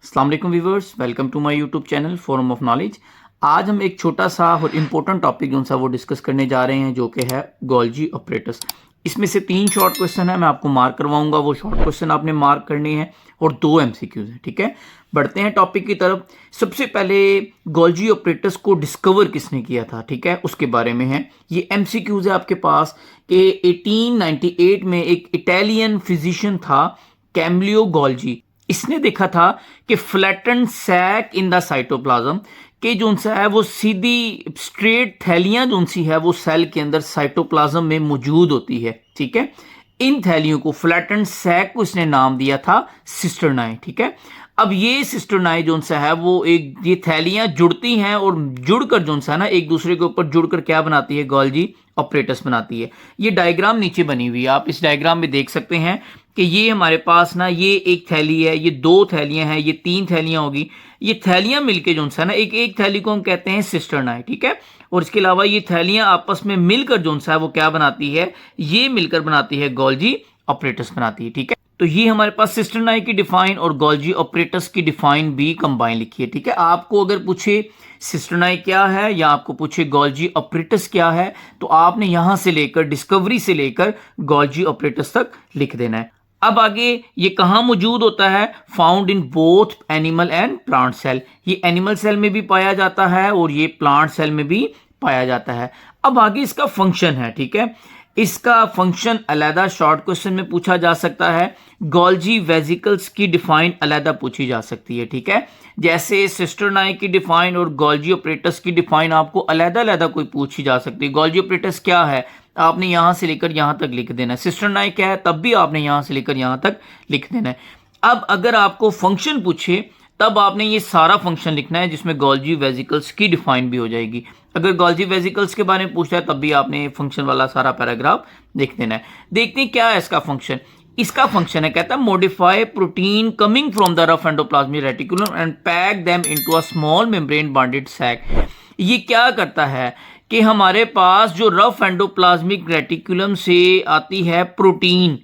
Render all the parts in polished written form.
अस्सलाम वालेकुम viewers, welcome to my YouTube channel forum of knowledge. आज हम एक छोटा सा और इम्पोर्टेंट टॉपिक जो सा वो डिस्कस करने जा रहे हैं, जो कि है गोल्जी ऑपरेटर्स। इसमें से 3 शॉर्ट क्वेश्चन है, मैं आपको मार्क करवाऊंगा। वो शॉर्ट क्वेश्चन आपने मार्क करने हैं और 2 एमसीक्यूज हैं। ठीक है, बढ़ते हैं टॉपिक की तरफ। सबसे पहले गोल्जी ऑपरेटर्स को डिस्कवर किसने किया था, ठीक है, उसके बारे में है ये एमसीक्यूज है आपके पास। कि 1898 में एक इटालियन फिजिशियन था कैम्लियो गोल्जी। इसने देखा था कि flatten sac in the cytoplasm के जो सा है वो सीधी स्ट्रेट थैलियां जो सी है वो सेल के अंदर साइटोप्लाज्म में मौजूद होती है। ठीक है, इन थैलियों को फ्लैटन सैक को इसने नाम दिया था सिस्टर्नाई। ठीक है, अब ये सिस्टर्नाई जो सा है वो एक ये थैलियां जुड़ती हैं और जुड़कर जो सा है ना एक दूसरे के ऊपर जुड़कर क्या बनाती है, गोल्जी ऑपरेटर्स बनाती है। ये डायग्राम नीचे बनी हुई है, आप इस डायग्राम में देख सकते हैं कि ये हमारे पास ना ये एक थैली है, ये 2 थैलियां हैं, ये 3 थैलियां होगी। ये थैलियां मिलके जो सा है ना एक थैली को हम कहते हैं सिस्टर्नाई। ठीक है, और इसके अलावा ये थैलियां आपस में मिलकर जो सा है वो क्या बनाती है, ये मिलकर बनाती है गोल्जी ऑपरेटर्स बनाती है। ठीक है, तो ये हमारे पास सिस्टर्नाई की डिफाइन और गोल्जी ऑपरेटर्स की डिफाइन भी कंबाइन लिखी है। ठीक है, आपको अगर पूछे सिस्टर्नाई क्या है या आपको पूछे गोल्जी ऑपरेटर्स क्या है, तो आपने यहां से लेकर डिस्कवरी से लेकर गोल्जी ऑपरेटर्स तक लिख देना है। अब आगे ये कहां मौजूद होता है, found in both animal and plant cell. ये एनिमल सेल में भी पाया जाता है और ये प्लांट सेल में भी पाया जाता है। अब आगे इसका फंक्शन है। ठीक है, इसका फंक्शन अलहदा शॉर्ट क्वेश्चन में पूछा जा सकता है। गोल्जी वेसिकल्स की डिफाइन अलहदा पूछी जा सकती है। ठीक है, जैसे सिस्टर्नाई की डिफाइन और गोल्जी ऑपरेटर्स की डिफाइन आपको अलहदा अलहदा कोई पूछी जा सकती है। गोल्जी ऑपरेटर्स क्या है, आपने यहां से लेकर यहां तक लिख देना है। सिस्टर्नाई क्या है, तब भी आपने यहां से लेकर यहां तक लिख देना है। अब अगर आपको फंक्शन पूछे तब आपने ये सारा फंक्शन लिखना है, जिसमें गोल्जी वेसिकल्स की डिफाइन भी हो जाएगी। अगर गोल्जी वेसिकल्स के बारे में पूछता है तब भी आपने फंक्शन वाला सारा पैराग्राफ लिख देना है। देखते हैं क्या है इसका फंक्शन। इसका फंक्शन है, कहता है modify protein coming from the rough endoplasmic reticulum and pack them into a small membrane bonded sac. ये क्या करता है कि हमारे पास जो रफ एंडोप्लाज्मिक रेटिकुलम से आती है प्रोटीन,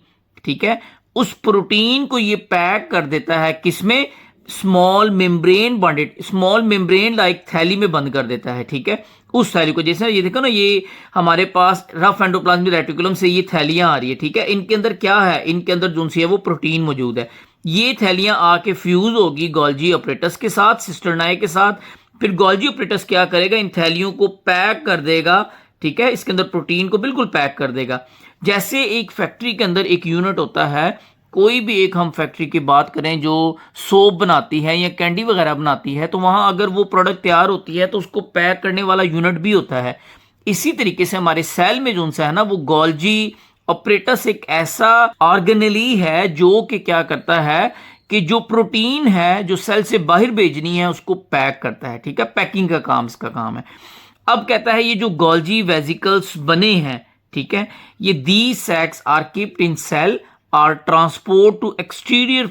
ठीक है, उस प्रोटीन को ये पैक कर देता है किसमें, small membrane bonded, small membrane like थैली में बंद कर देता है। ठीक है, उस थैली को, जैसे ये देखो ना, ये हमारे पास रफ एंडोप्लाज्मिक रेटिकुलम से ये थैलियां आ रही है। ठीक है, इनके अंदर क्या है, इनके अंदर जो सी है वो प्रोटीन मौजूद है। ये थैलियां आके फ्यूज होगी गोल्जी ऑपरेटर्स के साथ, सिस्टर्नाई के साथ। फिर गोल्जी ऑपरेटर्स क्या करेगा, इन थैलियों को पैक कर देगा। ठीक है, इसके अंदर प्रोटीन को बिल्कुल पैक कर देगा। जैसे एक फैक्ट्री के अंदर एक यूनिट होता है, कोई भी एक हम फैक्ट्री की बात करें जो सोप बनाती है या कैंडी वगैरह बनाती है, तो वहां अगर वो प्रोडक्ट तैयार होती है तो उसको पैक करने वाला यूनिट भी होता है। इसी तरीके से हमारे सेल में जो सा है ना वो गोल्जी ऑपरेटर्स एक ऐसा ऑर्गेनेली है जो कि क्या करता है कि जो प्रोटीन है जो सेल से बाहर भेजनी है उसको पैक करता है। ठीक है, पैकिंग का काम इसका काम है। अब कहता है ये जो गोल्जी वेसिकल्स बने हैं, ठीक है, ये these sacs are kept in cell or transport to exterior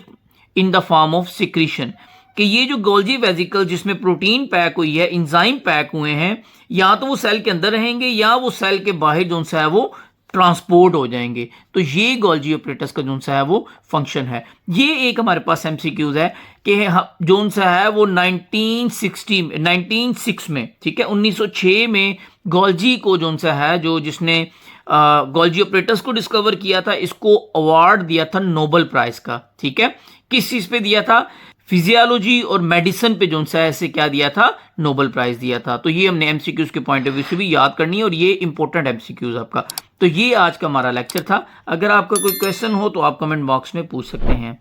in the form of secretion. कि ये जो गोल्जी वेसिकल जिसमें प्रोटीन पैक हुई है, इंजाइम पैक हुए हैं, या तो वो सेल के अंदर रहेंगे या वो सेल के बाहर जो सा है वो ट्रांसपोर्ट हो जाएंगे। तो ये गोल्जी ऑपरेटर्स का जो सा है वो फंक्शन है। ये एक हमारे पास एमसीक्यूज है कि जो सा है वो 1906 में, ठीक है, 1906 में गोल्जी को जो सा है जो जिसने गोल्जी ऑपरेटर्स को डिस्कवर किया था, इसको अवार्ड दिया था नोबेल प्राइज का। ठीक है, किस चीज पे दिया था, फिजियोलॉजी और मेडिसिन पे जो सा है ऐसे क्या दिया था, नोबेल प्राइज दिया था। तो ये हमने एमसीक्यूज के पॉइंट ऑफ व्यू से भी याद करनी है और ये इंपॉर्टेंट एमसीक्यूज आपका। तो ये आज का हमारा लेक्चर था। अगर आपका कोई क्वेश्चन हो तो आप कमेंट बॉक्स में पूछ सकते हैं।